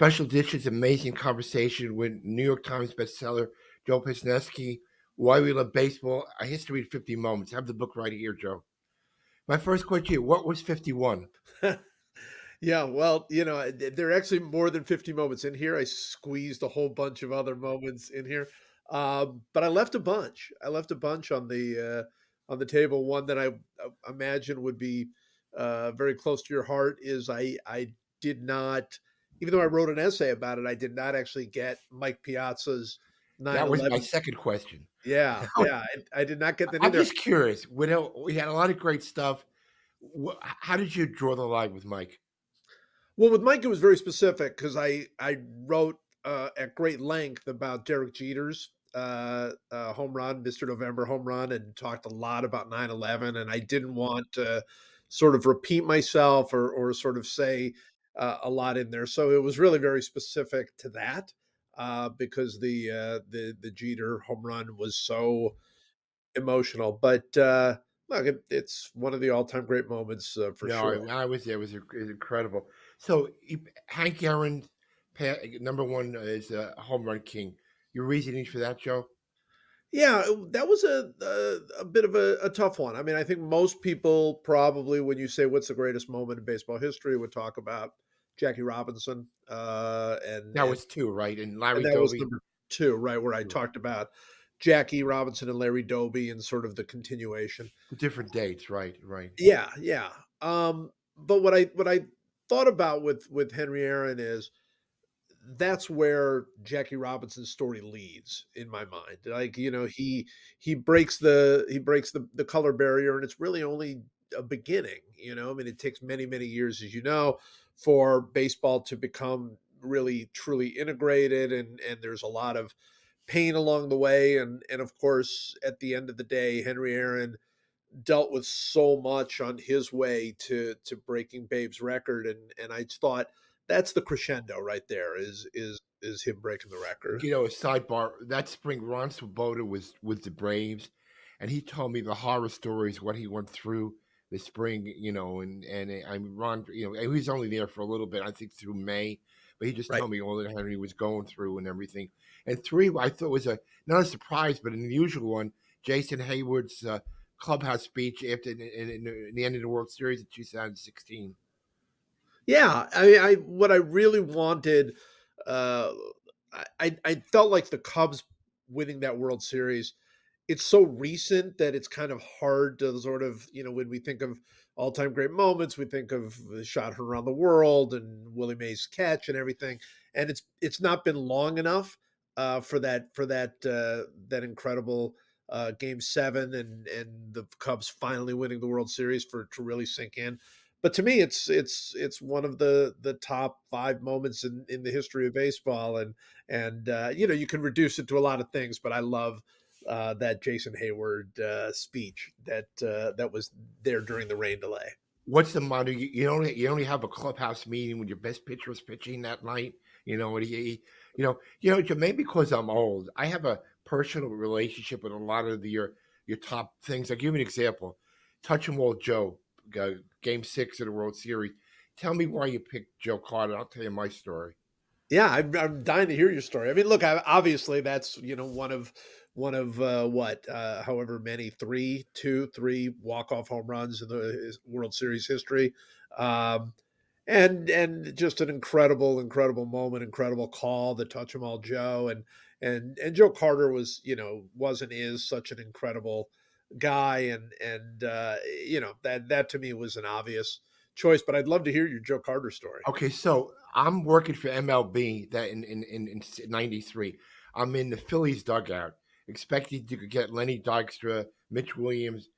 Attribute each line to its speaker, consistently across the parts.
Speaker 1: Special edition's amazing conversation with New York Times bestseller Joe Posnanski, Why We Love Baseball, A History of 50 Moments. I have the book right here, Joe. My first question, what was 51?
Speaker 2: Yeah, well, there are actually more than 50 moments in here. I squeezed a whole bunch of other moments in here, but I left a bunch. I left a bunch on the table. One that I imagine would be very close to your heart is I did not, even though I wrote an essay about it, I did not actually get Mike Piazza's
Speaker 1: That was my
Speaker 2: 9/11.
Speaker 1: second question.
Speaker 2: Yeah, yeah, I did not get that in
Speaker 1: I'm
Speaker 2: there.
Speaker 1: just curious. We had a lot of great stuff. How did you draw the line with Mike?
Speaker 2: Well, with Mike, it was very specific because I wrote at great length about Derek Jeter's home run, Mr. November home run, and talked a lot about 9/11. And I didn't want to sort of repeat myself or sort of say a lot in there. So it was really very specific to that because the Jeter home run was so emotional. But look, it's one of the all time great moments for
Speaker 1: No,
Speaker 2: sure.
Speaker 1: I was there. It was incredible. So Hank Aaron, number one is a home run king. Your reasoning for that, Joe?
Speaker 2: Yeah, that was a bit of a tough one. I mean, I think most people probably, when you say what's the greatest moment in baseball history, would talk about Jackie Robinson,
Speaker 1: That was two, right? And
Speaker 2: and
Speaker 1: Larry
Speaker 2: that was
Speaker 1: Doby.
Speaker 2: number two, right, where I talked about Jackie Robinson and Larry Doby and sort of the continuation.
Speaker 1: The different dates, right, right.
Speaker 2: Yeah, yeah. But what I thought about with Henry Aaron is that's where Jackie Robinson's story leads in my mind. Like, he breaks the color barrier, and it's really only a beginning. I mean, it takes many, many years, as you know, for baseball to become really truly integrated, and there's a lot of pain along the way. And of course, at the end of the day, Henry Aaron dealt with so much on his way to breaking Babe's record, and I thought that's the crescendo right there is him breaking the record.
Speaker 1: A sidebar. That spring, Ron Swoboda was with the Braves, and he told me the horror stories what he went through the spring. And I mean Ron. And he was only there for a little bit. I think through May, but he just
Speaker 2: Right.
Speaker 1: told me all that Henry was going through and everything. And three, I thought was a not a surprise, but an unusual one. Jason Hayward's clubhouse speech after in the end of the World Series in 2016.
Speaker 2: Yeah, I what I really wanted, uh, I felt like the Cubs winning that World Series. It's so recent that it's kind of hard to sort of, when we think of all time great moments, we think of the shot heard around the world and Willie Mays catch and everything, and it's not been long enough for that incredible Game 7 and the Cubs finally winning the World Series for to really sink in. But to me, it's one of the top 5 moments in the history of baseball, and you can reduce it to a lot of things, but I love that Jason Hayward speech that was there during the rain delay.
Speaker 1: What's the motto? You only have a clubhouse meeting when your best pitcher is pitching that night. And maybe because I'm old, I have a personal relationship with a lot of your top things. I'll give you an example. Touch 'em all, Joe. Game 6 of the World Series. Tell me why you picked Joe Carter. I'll tell you my story.
Speaker 2: Yeah, I'm dying to hear your story. I mean, look, obviously that's one of what however many three walk off home runs in the World Series history. Um, and just an incredible moment, incredible call, the touch 'em all Joe, and Joe Carter was and is such an incredible guy, and that to me was an obvious choice. But I'd love to hear your Joe Carter story.
Speaker 1: Okay, so I'm working for MLB that in '93. I'm in the Phillies dugout, expecting to get Lenny Dykstra, Mitch Williams.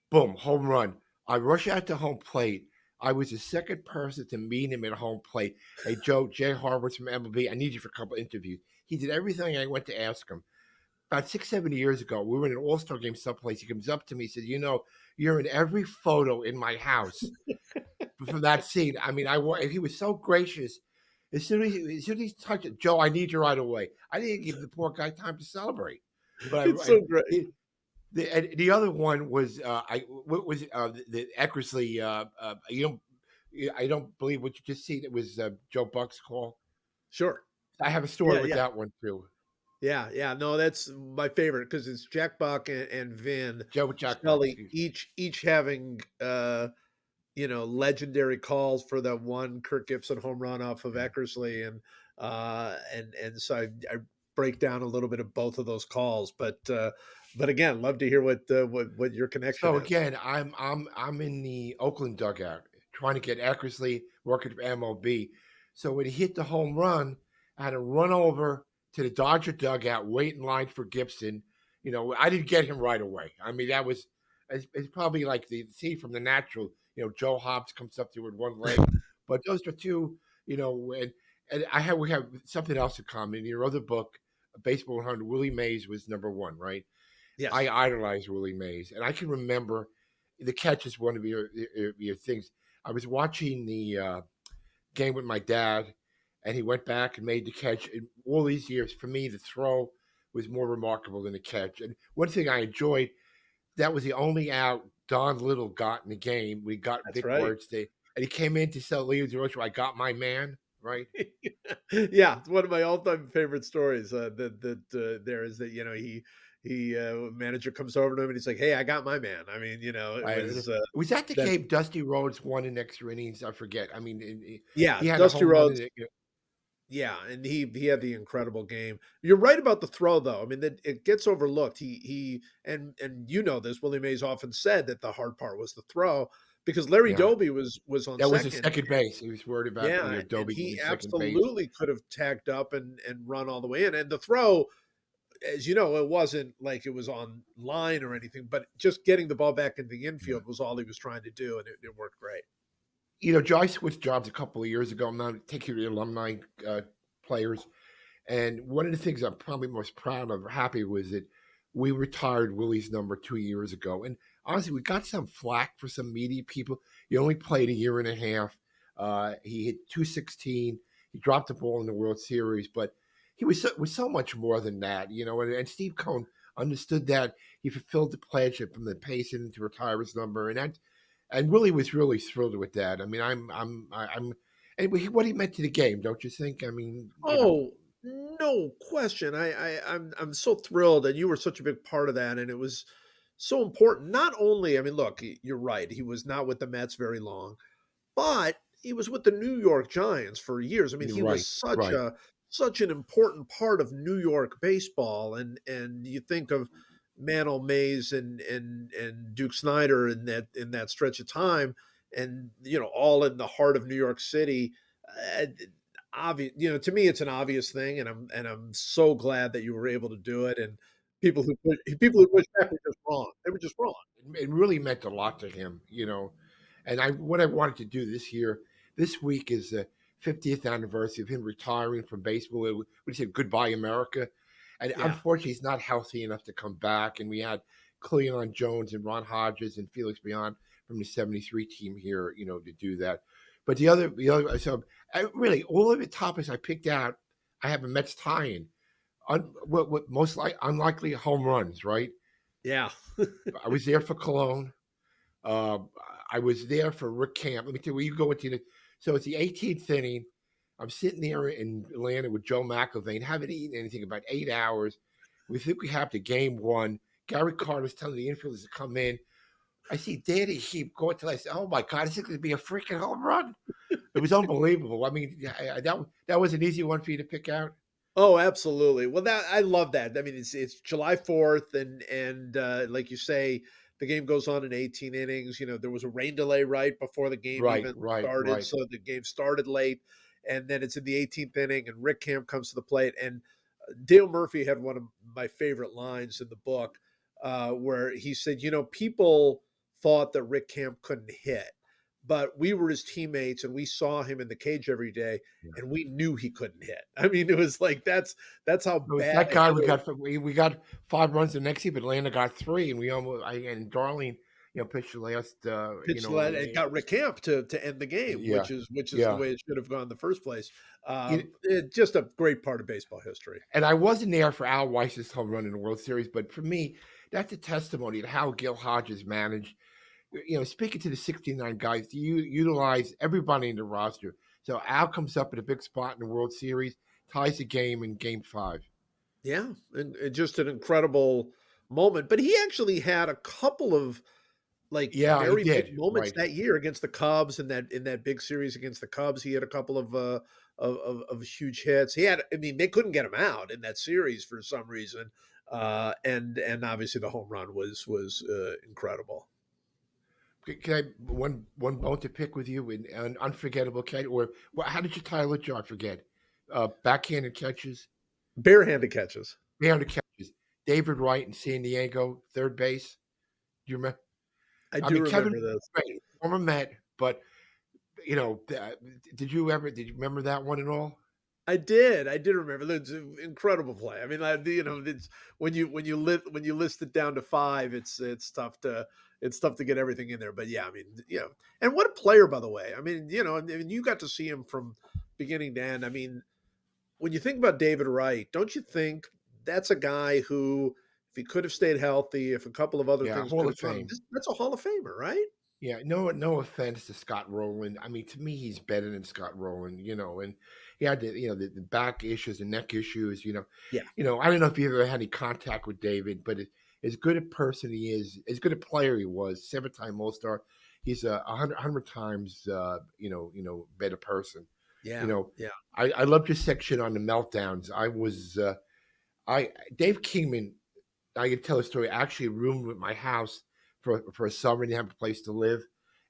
Speaker 1: Boom, home run. I rush out to home plate. I was the second person to meet him at home plate. Hey, Joe, Jay Harvard's from MLB. I need you for a couple interviews. He did everything I went to ask him. About 6, 7 years ago, we were in an All-Star game someplace. He comes up to me, he said, you're in every photo in my house from that scene. I mean, and he was so gracious. As soon as he touched it, Joe, I need you right away. I didn't give the poor guy time to celebrate. But
Speaker 2: It's so great.
Speaker 1: the other one was what was the Eckersley. I don't believe what you just seen. It was Joe Buck's call.
Speaker 2: Sure.
Speaker 1: I have a story
Speaker 2: Yeah,
Speaker 1: with
Speaker 2: yeah.
Speaker 1: that one too.
Speaker 2: Yeah, yeah. No, that's my favorite because it's Jack Buck and Vin
Speaker 1: Joe Jackbuck,
Speaker 2: Scully
Speaker 1: excuse me.
Speaker 2: each having, legendary calls for the one Kirk Gibson home run off of
Speaker 1: Yeah.
Speaker 2: Eckersley, and so I break down a little bit of both of those calls, but again, love to hear what your connection
Speaker 1: So
Speaker 2: is.
Speaker 1: again, I'm in the Oakland dugout trying to get Eckersley working for MLB. So when he hit the home run, I had to run over to the Dodger dugout, wait in line for Gibson. I didn't get him right away. I mean, that was it's probably like the scene from The Natural. Joe Hobbs comes up to with one leg, but those are two. And we have something else in common. In your other book, Baseball 100, Willie Mays was number one, right?
Speaker 2: Yes.
Speaker 1: I idolized Willie Mays, and I can remember the catch is one of your things. I was watching the game with my dad, and he went back and made the catch. And all these years, for me, the throw was more remarkable than the catch. And one thing I enjoyed, that was the only out Don Little got in the game. We got
Speaker 2: That's
Speaker 1: big
Speaker 2: right.
Speaker 1: words. And he came in to sell Leo DeRoche. I got my man, right?
Speaker 2: Yeah, it's one of my all-time favorite stories, there is that, manager comes over to him and he's like, "Hey, I got my man." I mean, it
Speaker 1: I, was that the
Speaker 2: that
Speaker 1: game Dusty Rhodes won in extra innings? I forget. I mean,
Speaker 2: yeah,
Speaker 1: he had a
Speaker 2: Dusty
Speaker 1: home run in
Speaker 2: Rhodes.
Speaker 1: it.
Speaker 2: Yeah, and he had the incredible game. You're right about the throw, though. I mean, that it gets overlooked. He and this. Willie Mays often said that the hard part was the throw because Larry
Speaker 1: Yeah.
Speaker 2: Doby was on
Speaker 1: That was his
Speaker 2: second.
Speaker 1: second base. He was worried about,
Speaker 2: Yeah, and
Speaker 1: Doby
Speaker 2: he
Speaker 1: getting second base.
Speaker 2: absolutely could have tagged up and run all the way in. And the throw, as you know, it wasn't like it was on line or anything, but just getting the ball back in the
Speaker 1: Yeah.
Speaker 2: infield was all he was trying to do, and it worked great.
Speaker 1: Joe, I switched jobs a couple of years ago. I'm now taking the alumni players. And one of the things I'm probably most proud of or happy was that we retired Willie's number 2 years ago. And honestly, we got some flack for some media people. He only played a year and a half. He hit 216. He dropped the ball in the World Series, but he was so much more than that, And Steve Cohen understood that. He fulfilled the pledge from the patient to retire his number, and Willie was really thrilled with that. I mean, and what he meant to the game, don't you think? I mean,
Speaker 2: Oh, no question. I'm so thrilled, and you were such a big part of that, and it was so important. Not only, I mean, look, you're right. He was not with the Mets very long, but he was with the New York Giants for years. I mean,
Speaker 1: you're
Speaker 2: he was
Speaker 1: right, right.
Speaker 2: such an important part of New York baseball, and you think of Mantle, Mays, and Duke Snyder in that stretch of time, and all in the heart of New York City. Uh, Obvious, to me, it's an obvious thing, and I'm so glad that you were able to do it. And people who push back were just wrong. They were just wrong.
Speaker 1: It really meant a lot to him. And what I wanted to do this week is the 50th anniversary of him retiring from baseball. We said goodbye, America. And
Speaker 2: Yeah.
Speaker 1: unfortunately, he's not healthy enough to come back. And we had Cleon Jones and Ron Hodges and Felix Beyond from the '73 team here, to do that. But so really all of the topics I picked out, I have a Mets tie-in. What most unlikely home runs, right?
Speaker 2: Yeah.
Speaker 1: I was there for Cologne. Uh, I was there for Rick Camp. Let me tell you, where you go into the. So it's the 18th inning. I'm sitting there in Atlanta with Joe McIlvaine, haven't eaten anything about 8 hours. We think we have the game won. Gary Carter's telling the infielders to come in. I see Danny Heap going to. I said, "Oh my God, this is going to be a freaking home run!" It was unbelievable. I mean, that was an easy one for you to pick out.
Speaker 2: Oh, absolutely. Well, that I love that. I mean, it's July 4th, and like you say, the game goes on in 18 innings. There was a rain delay right before the game
Speaker 1: Right,
Speaker 2: even
Speaker 1: right,
Speaker 2: started,
Speaker 1: right.
Speaker 2: so the game started late, and then it's in the 18th inning, and Rick Camp comes to the plate, and Dale Murphy had one of my favorite lines in the book, where he said, people thought that Rick Camp couldn't hit, but we were his teammates and we saw him in the cage every day and we knew he couldn't hit. I mean, it was like that's how
Speaker 1: It was
Speaker 2: bad
Speaker 1: that
Speaker 2: a
Speaker 1: guy
Speaker 2: hitter.
Speaker 1: we got 5 runs the next game, but Atlanta got three, and and Darling, pitched the last
Speaker 2: Pitched that and got Rick Camp to end the game,
Speaker 1: yeah,
Speaker 2: which is the
Speaker 1: yeah.
Speaker 2: way it should have gone in the first place.
Speaker 1: You-
Speaker 2: Just a great part of baseball history.
Speaker 1: and I wasn't there for Al Weiss's home run in the World Series, but for me, that's a testimony to how Gil Hodges managed. Speaking to the 69 guys, you utilize everybody in the roster. So Al comes up at a big spot in the World Series. ties the game in Game 5.
Speaker 2: Yeah, and just an incredible moment. But he actually had a couple of like
Speaker 1: Yeah, he
Speaker 2: very big
Speaker 1: did.
Speaker 2: moments
Speaker 1: Right.
Speaker 2: that year against the Cubs in that big series against the Cubs. He had a couple of of huge hits. He had, I mean, they couldn't get him out in that series for some reason. And obviously the home run was incredible.
Speaker 1: Can I one bone to pick with you in an unforgettable catch, or how did you title it, Joe? I forget. Backhanded catches,
Speaker 2: Barehanded catches.
Speaker 1: barehanded catches. David Wright in San Diego, third base. Do you remember?
Speaker 2: I
Speaker 1: I
Speaker 2: do
Speaker 1: mean, Kevin,
Speaker 2: remember this.
Speaker 1: Wright, former Met, but did you remember that one at all?
Speaker 2: I did. I did remember. That's an incredible play. I mean, it's when you list it down to five, it's tough to get everything in there. But yeah, I mean, and what a player, by the way. I mean, and you got to see him from beginning to end. I mean, when you think about David Wright, don't you think that's a guy who, if he could have stayed healthy, if a couple of other
Speaker 1: Yeah,
Speaker 2: things
Speaker 1: Hall
Speaker 2: could
Speaker 1: of
Speaker 2: have gone,
Speaker 1: Fame.
Speaker 2: that's a Hall of Famer, right?
Speaker 1: Yeah, no offense to Scott Rowland. I mean, to me, he's better than Scott Rowland. And he had the back issues, the neck issues.
Speaker 2: Yeah.
Speaker 1: I don't know if you ever had any contact with David, but as good a person he is, as good a player he was, 7-time All Star. He's a hundred times, better person. You
Speaker 2: Yeah.
Speaker 1: know,
Speaker 2: Yeah.
Speaker 1: I loved your section on the meltdowns. Dave Kingman. I can tell a story. I actually roomed with my house for a summer and didn't have a place to live.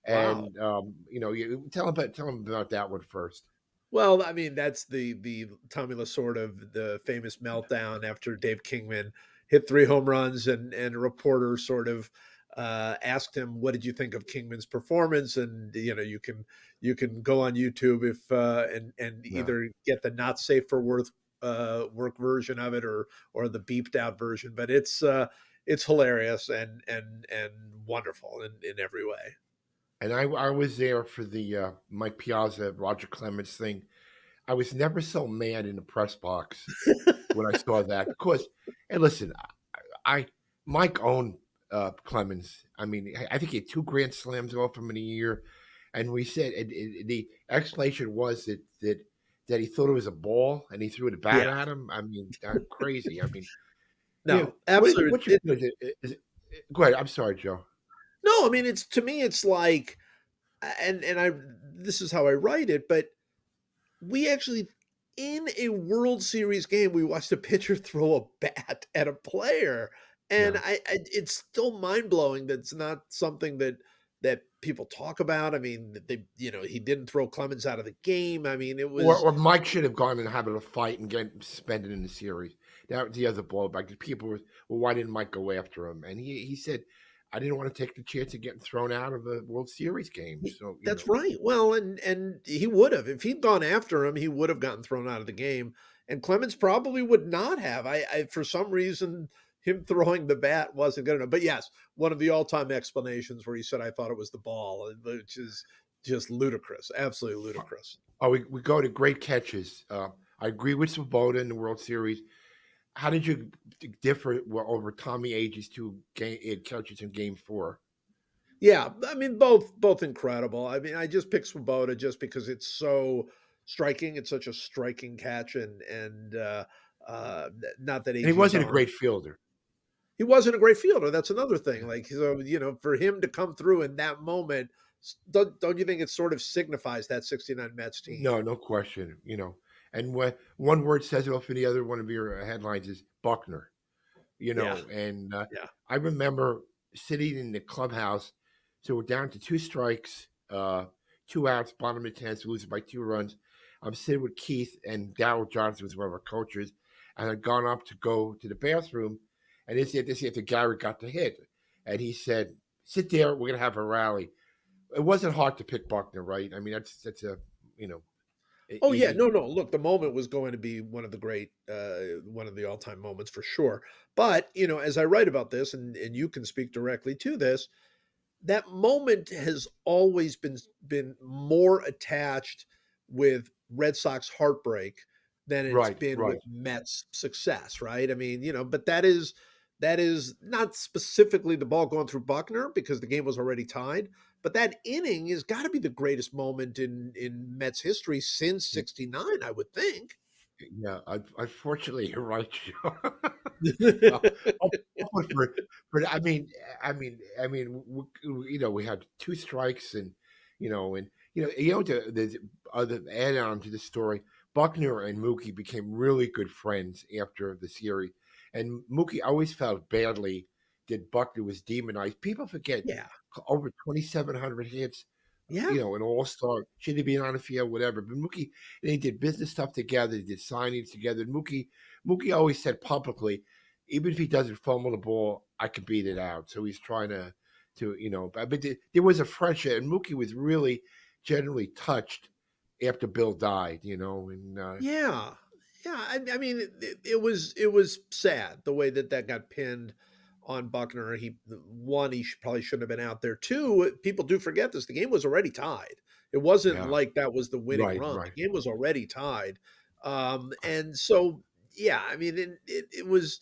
Speaker 2: Wow.
Speaker 1: And you tell him about that one first.
Speaker 2: Well, I mean, that's the Tommy Lasorda of the famous meltdown after Dave Kingman hit 3 home runs, and a reporter sort of asked him, "What did you think of Kingman's performance?" And you can go on YouTube if and
Speaker 1: Yeah.
Speaker 2: either get the not safe for work version of it, or the beeped out version. But it's hilarious and wonderful in every way.
Speaker 1: And I was there for the Mike Piazza, Roger Clemens thing. I was never so mad in the press box when I saw that because, and listen, I Mike owned Clemens. I mean, I think he had 2 grand slams off him in a year, and we said the explanation was that he thought it was a ball and he threw the bat
Speaker 2: Yeah.
Speaker 1: at him. I mean, crazy. I mean,
Speaker 2: No, absolutely.
Speaker 1: what's your feeling? Go ahead. I'm sorry, Joe.
Speaker 2: No, I mean, it's to me, it's like, and I this is how I write it, but we actually, in a World Series game, we watched a pitcher throw a bat at a player, and
Speaker 1: Yeah.
Speaker 2: it's still mind blowing that it's not something that people talk about. I mean, he didn't throw Clemens out of the game. I mean, it was
Speaker 1: Or Mike should have gone and had a fight and get suspended in the series. That was the other blowback. The people were, well, why didn't Mike go after him? And he said, I didn't want to take the chance of getting thrown out of a World Series game. So
Speaker 2: That's right. Well, and he would have, if he'd gone after him, he would have gotten thrown out of the game, and Clemens probably would not have. I for some reason, him throwing the bat wasn't good enough. But yes, one of the all-time explanations where he said, "I thought it was the ball," which is just ludicrous, absolutely ludicrous.
Speaker 1: oh, we go to great catches. I agree with Swoboda in the World Series. How did you differ over Tommy Age's catches in Game 4?
Speaker 2: Yeah, I mean, both incredible. I mean, I just picked Swoboda just because it's so striking. It's such a striking catch, not that
Speaker 1: And he
Speaker 2: AG's
Speaker 1: wasn't a
Speaker 2: arm.
Speaker 1: great fielder.
Speaker 2: He wasn't a great fielder. That's another thing.
Speaker 1: Yeah.
Speaker 2: Like, so, for him to come through in that moment, don't you think it sort of signifies that 69 Mets team?
Speaker 1: No question. And when one word says it off in the other one of your headlines is Buckner.
Speaker 2: Yeah.
Speaker 1: And
Speaker 2: Yeah.
Speaker 1: I remember sitting in the clubhouse. So we're down to 2 strikes, 2 outs, bottom of the 10th, losing by 2 runs. I'm sitting with Keith, and Darryl Johnson was one of our coaches, and I'd gone up to go to the bathroom, and this after Gary got the hit, and he said, "Sit there, we're gonna have a rally." It wasn't hard to pick Buckner, right? I mean, that's a you know
Speaker 2: Oh yeah,
Speaker 1: easy.
Speaker 2: no, no. Look, the moment was going to be one of the all-time moments for sure. But as I write about this, and you can speak directly to this, that moment has always been more attached with Red Sox heartbreak than it's
Speaker 1: Right,
Speaker 2: been with
Speaker 1: right.
Speaker 2: Mets success, right? I mean, but that is not specifically the ball going through Buckner because the game was already tied, but that inning has got to be the greatest moment in Mets history since '69, I would think.
Speaker 1: Yeah, unfortunately, you're right, Joe. Well, hopefully we had two strikes, and the other add on to the story. Buckner and Mookie became really good friends after the series, and Mookie always felt badly that Buckner was demonized. People forget
Speaker 2: Yeah.
Speaker 1: over 2,700 hits,
Speaker 2: Yeah.
Speaker 1: an all-star, should he be on the field, whatever. But Mookie, they did business stuff together, they did signings together. And Mookie always said publicly, even if he doesn't fumble the ball, I can beat it out. So he's trying but there was a friendship, and Mookie was really generally touched after Bill died, and
Speaker 2: Yeah. Yeah. I mean, it was sad the way that got pinned on Buckner. One, probably shouldn't have been out there. Two, people do forget this. The game was already tied. It wasn't
Speaker 1: yeah,
Speaker 2: like that was the winning
Speaker 1: right,
Speaker 2: run.
Speaker 1: right.
Speaker 2: The game was already tied. And so, yeah, I mean, it was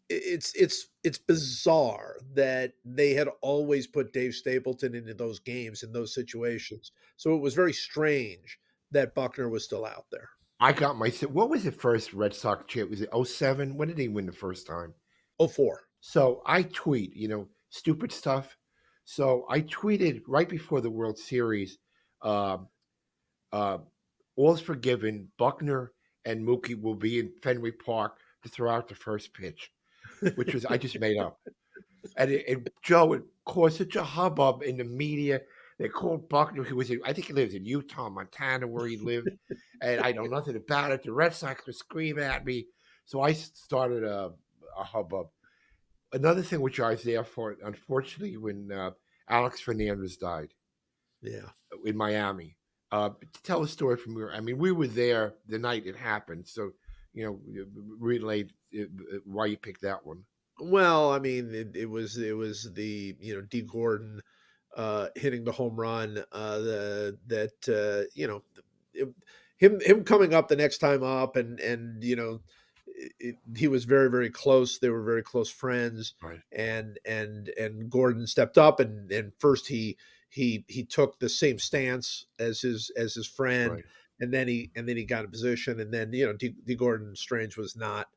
Speaker 2: it's bizarre that they had always put Dave Stapleton into those games in those situations. So it was very strange that Buckner was still out there.
Speaker 1: I got my what was the first Red Sox chip? Was it '07? When did they win the first time?
Speaker 2: Oh, 4.
Speaker 1: So I tweet, stupid stuff. So I tweeted right before the World Series, um, uh, all's forgiven. Buckner and Mookie will be in Fenway Park to throw out the first pitch, which was I just made up. And Joe, it caused such a hubbub in the media. They called Buckner, I think he lives in Utah, Montana, where he lived, and I know nothing about it. The Red Sox were screaming at me, so I started a hubbub. Another thing which I was there for, unfortunately, when Alex Fernandez died
Speaker 2: Yeah.
Speaker 1: in Miami. Tell a story from where, I mean, we were there the night it happened, so relate why you picked that one.
Speaker 2: Well, I mean, it was the D Gordon hitting the home run it, him coming up the next time up and he was very very close. They were very close friends,
Speaker 1: Right,
Speaker 2: and Gordon stepped up and first he took the same stance as his friend,
Speaker 1: right.
Speaker 2: and then he got in position, and then D Gordon Strange was not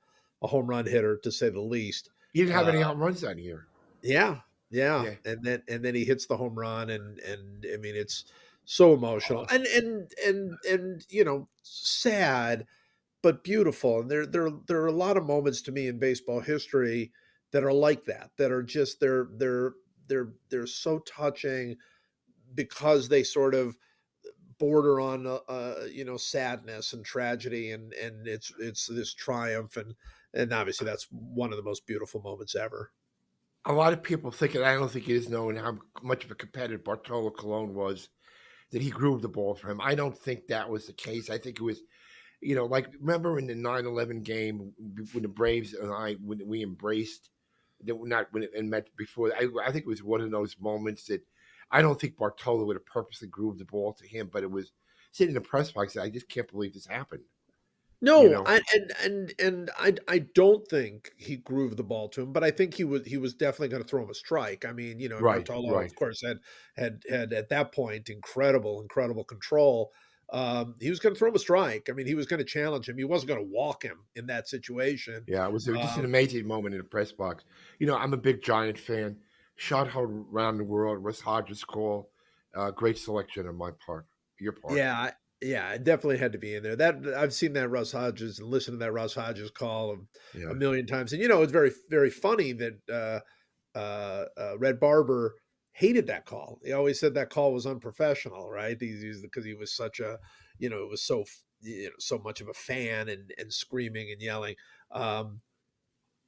Speaker 2: a home run hitter to say the least.
Speaker 1: He didn't have
Speaker 2: Uh,
Speaker 1: any home runs that year.
Speaker 2: yeah, yeah,
Speaker 1: Yeah.
Speaker 2: and then he hits the home run, and I mean it's so emotional
Speaker 1: Oh,
Speaker 2: and sad but beautiful. And there are a lot of moments to me in baseball history that are like that, that are just they're so touching because they sort of border on sadness and tragedy, and it's this triumph, and obviously that's one of the most beautiful moments ever.
Speaker 1: a lot of people think, and I don't think it is known how much of a competitor Bartolo Colon was, that he grooved the ball for him. I don't think that was the case. I think it was, like remember in the 9/11 game when the Braves and when we embraced, that we're not when it met before. I think it was one of those moments that I don't think Bartolo would have purposely grooved the ball to him, but it was sitting in the press box. I just can't believe this happened. You
Speaker 2: No,
Speaker 1: know,
Speaker 2: I don't think he grooved the ball to him, but I think he was definitely going to throw him a strike. I mean, and
Speaker 1: right,
Speaker 2: Bartolo,
Speaker 1: right.
Speaker 2: of course, had at that point incredible control. He was going to throw him a strike. I mean, he was going to challenge him. He wasn't going to walk him in that situation.
Speaker 1: Yeah, it was just an
Speaker 2: Um,
Speaker 1: amazing moment in the press box. I'm a big Giant fan. Shot heard around the world. Russ Hodges call. Great selection on my part. Your part.
Speaker 2: Yeah, yeah, it definitely had to be in there. That I've seen that Russ Hodges and listened to that Russ Hodges call a
Speaker 1: Yeah.
Speaker 2: million times, and it's very very funny that Red Barber hated that call. He always said that call was unprofessional, right? He's because he was such a it was so much of a fan and screaming and yelling. Um,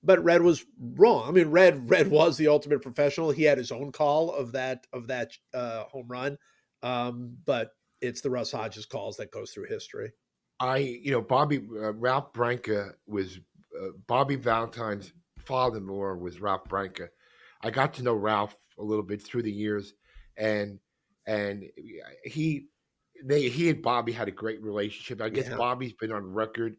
Speaker 2: but Red was wrong. I mean, Red was the ultimate professional. He had his own call of that home run, but it's the Russ Hodges calls that goes through history.
Speaker 1: Ralph Branca was Bobby Valentine's father-in-law was Ralph Branca. I got to know Ralph a little bit through the years, and and he he and Bobby had a great relationship. I guess
Speaker 2: Yeah,
Speaker 1: Bobby's been on record.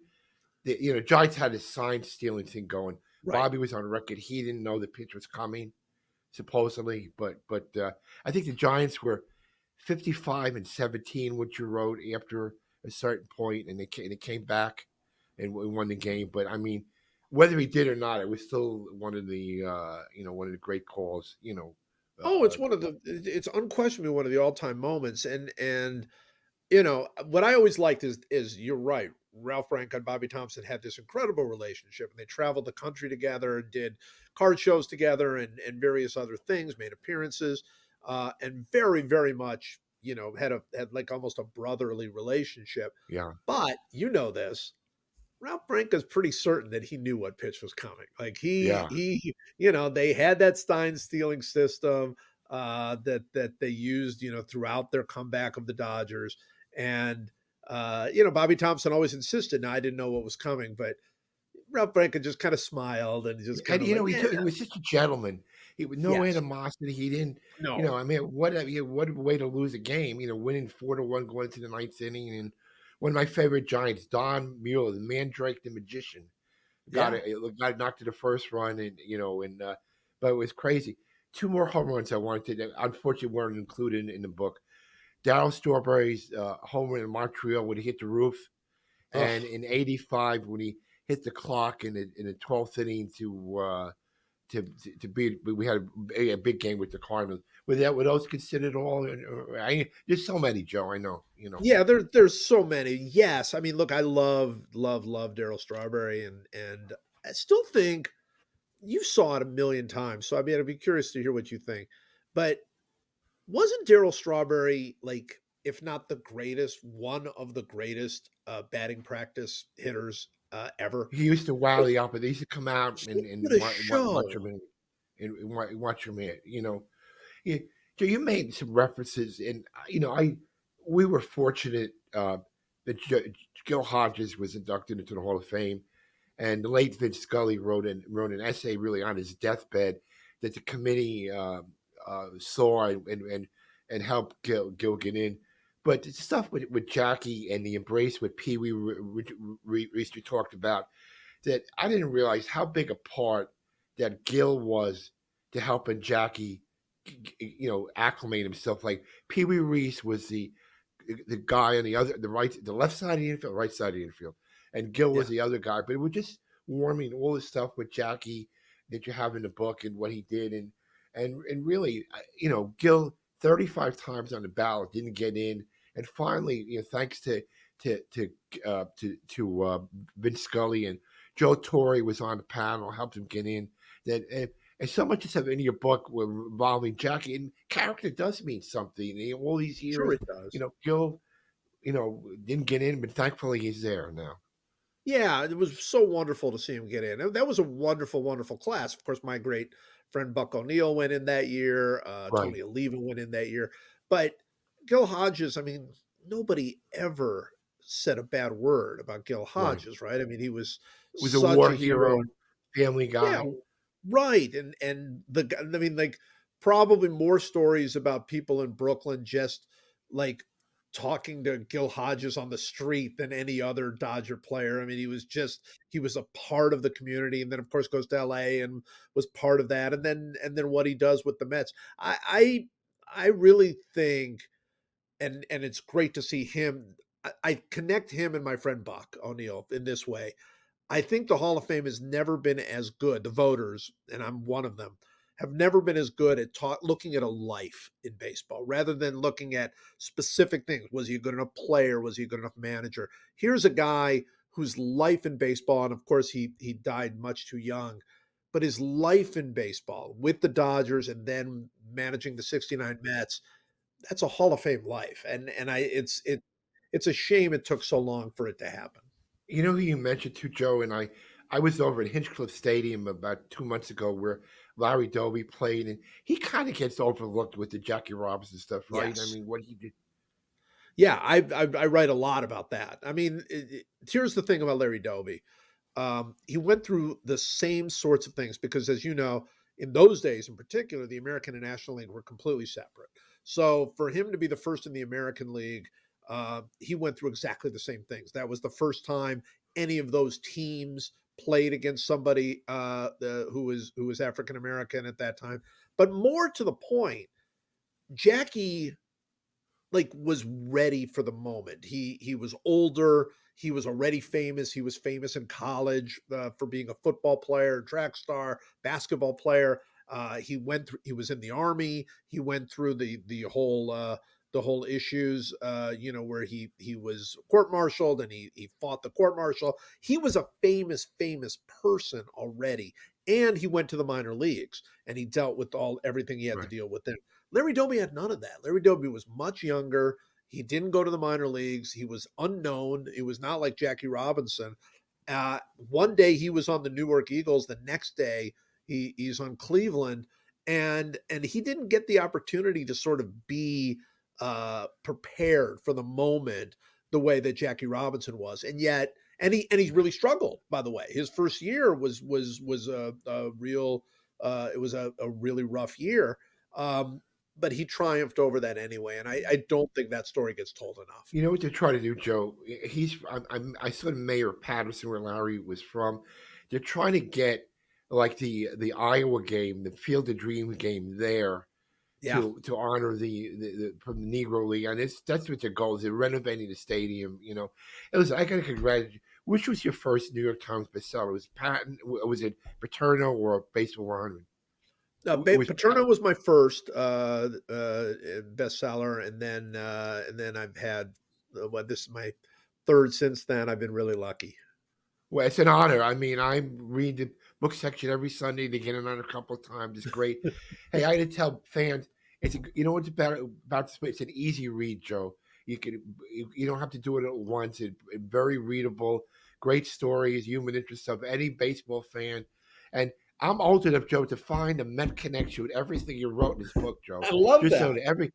Speaker 1: Giants had a sign stealing thing going.
Speaker 2: right.
Speaker 1: Bobby was on record. He didn't know the pitch was coming, supposedly, but I think the Giants were 55-17, what you wrote after a certain point, and they came back. and we won the game. But I mean, whether he did or not, it was still one of the one of the great calls.
Speaker 2: Oh,
Speaker 1: Uh,
Speaker 2: it's unquestionably one of the all-time moments, and what I always liked is you're right. Ralph Branco and Bobby Thompson had this incredible relationship, and they traveled the country together and did card shows together and various other things, made appearances, and very, very much, had like almost a brotherly relationship.
Speaker 1: yeah,
Speaker 2: But you know this, Ralph Branca's pretty certain that he knew what pitch was coming. Like
Speaker 1: yeah,
Speaker 2: they had that Stein stealing system that they used, throughout their comeback of the Dodgers. And Bobby Thompson always insisted. Now I didn't know what was coming, but Ralph Branca just kind of smiled and just kind
Speaker 1: and
Speaker 2: of like,
Speaker 1: he
Speaker 2: yeah,
Speaker 1: took, he was just a gentleman. He with no
Speaker 2: yes,
Speaker 1: animosity. He didn't,
Speaker 2: no,
Speaker 1: I mean, what a way to lose a game. Winning 4-1 going into the ninth inning, and one of my favorite Giants, Don Mueller, the Mandrake, the magician,
Speaker 2: yeah,
Speaker 1: got knocked to the first run, but it was crazy. Two more home runs I wanted to, unfortunately weren't included in the book. Darryl Strawberry's home run in Montreal when he hit the roof, and
Speaker 2: oh,
Speaker 1: in '85 when he hit the clock in the 12th inning to beat. We had a big game with the Cardinals. Were those considered all? There's so many, Joe. I know.
Speaker 2: yeah. There's so many. Yes, I mean, look, I love Daryl Strawberry, and I still think you saw it a million times, so I mean, I'd be curious to hear what you think. But wasn't Daryl Strawberry like, if not the greatest, one of the greatest batting practice hitters ever?
Speaker 1: He used to wow the opposite. They used to come out
Speaker 2: He
Speaker 1: and
Speaker 2: put a
Speaker 1: watch
Speaker 2: show.
Speaker 1: him watch him hit. You, so you made some references, and I we were fortunate that Gil Hodges was inducted into the Hall of Fame, and the late Vince Scully wrote an essay really on his deathbed that the committee saw and helped Gil get in. But the stuff with Jackie and the embrace with Pee Wee Reese we talked about, that I didn't realize how big a part that Gil was to helping Jackie, acclimate himself. Like Pee Wee Reese was the guy on the left side of the infield, right side of the infield, and Gil was
Speaker 2: Yeah.
Speaker 1: the other guy. But it was just warming all the stuff with Jackie that you have in the book and what he did, and really, Gil 35 times on the ballot didn't get in, and finally, thanks to Vince Scully and Joe Torre was on the panel, helped him get in. That and so much of in your book involving Jackie, and character does mean something. All these
Speaker 2: Sure
Speaker 1: years,
Speaker 2: it does.
Speaker 1: Gil, didn't get in, but thankfully he's there now.
Speaker 2: Yeah, it was so wonderful to see him get in. That was a wonderful, wonderful class. Of course, my great friend Buck O'Neill went in that year.
Speaker 1: Right.
Speaker 2: Tony Oliva went in that year. But Gil Hodges, I mean, nobody ever said a bad word about Gil
Speaker 1: Right.
Speaker 2: Hodges, right? I mean, he was
Speaker 1: Was a
Speaker 2: such
Speaker 1: war
Speaker 2: a hero.
Speaker 1: hero, family
Speaker 2: Yeah,
Speaker 1: guy.
Speaker 2: right. And I mean, like, probably more stories about people in Brooklyn just like talking to Gil Hodges on the street than any other Dodger player. I mean, he was a part of the community, and then of course goes to LA and was part of that, and then what he does with the Mets. I really think, and it's great to see him. I connect him and my friend Buck O'Neill in this way. I think the Hall of Fame has never been as good. The voters, and I'm one of them, have never been as good at looking at a life in baseball rather than looking at specific things. Was he a good enough player? Was he a good enough manager? Here's a guy whose life in baseball, and of course he died much too young, but his life in baseball with the Dodgers and then managing the '69 Mets, that's a Hall of Fame life. And it's a shame it took so long for it to happen.
Speaker 1: You know who you mentioned too, Joe, and I was over at Hinchcliffe Stadium about 2 months ago where Larry Doby played, and he kind of gets overlooked with the Jackie Robinson stuff, right? I
Speaker 2: Yes.
Speaker 1: mean, what he did,
Speaker 2: Yeah, I write a lot about that. I mean, here's the thing about Larry Doby. He went through the same sorts of things because, as you know, in those days in particular, the American and National League were completely separate. So for him to be the first in the American League, he went through exactly the same things. That was the first time any of those teams played against somebody who was African American at that time. But more to the point, Jackie like was ready for the moment. He was older. He was already famous. He was famous in college for being a football player, track star, basketball player. He went through. He was in the army. He went through the whole issues. Where he was court-martialed and he fought the court-martial. He was a famous person already, and he went to the minor leagues and he dealt with everything he had to
Speaker 1: Right.
Speaker 2: deal with then. Larry Doby had none of that. Larry Doby was much younger. He didn't go to the minor leagues. He was unknown. It was not like Jackie Robinson. One day he was on the Newark Eagles. The next day he's on Cleveland, and he didn't get the opportunity to sort of be prepared for the moment the way that Jackie Robinson was, and yet he's really struggled. By the way, his first year was a real it was a really rough year. But he triumphed over that anyway, and I don't think that story gets told enough.
Speaker 1: You know what they're trying to do, Joe? I saw Mayor Patterson where Larry was from. They're trying to get like the Iowa game, the Field of Dreams game there
Speaker 2: Yeah.
Speaker 1: to honor the from the Negro League, and that's what their goal is. They're renovating the stadium. It was I got to congratulate you. Which was your first New York Times bestseller? Was Patton? Was it Paterno or Baseball 100? It was
Speaker 2: Paterno was my first bestseller, and then I've had this is my third since then. I've been really lucky.
Speaker 1: Well, it's an honor. I mean, I read the book section every Sunday. They get it on a couple of times. It's great. Hey, I had to tell fans, you know what's about this? It's an easy read, Joe. You don't have to do it at once. It's very readable. Great stories, human interest of any baseball fan, and I'm old enough, Joe, to find a Met connection with everything you wrote in this book, Joe.
Speaker 2: I love
Speaker 1: Just so
Speaker 2: that.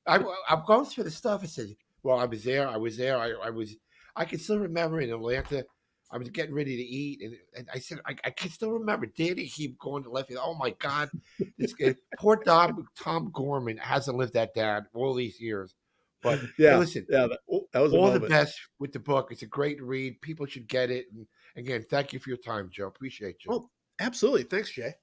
Speaker 1: that I'm going through the stuff. I said, well, I was there. I was there. I was. I can still remember in Atlanta. I was getting ready to eat, and I said, I can still remember. Danny keep going to left field. Oh my God, this guy, poor Tom Gorman hasn't lived that down all these years. But hey,
Speaker 2: Yeah,
Speaker 1: listen,
Speaker 2: yeah, that was a
Speaker 1: all the
Speaker 2: moment.
Speaker 1: best with the book. It's a great read. People should get it. And again, thank you for your time, Joe. Appreciate you.
Speaker 2: Oh, absolutely. Thanks, Jay.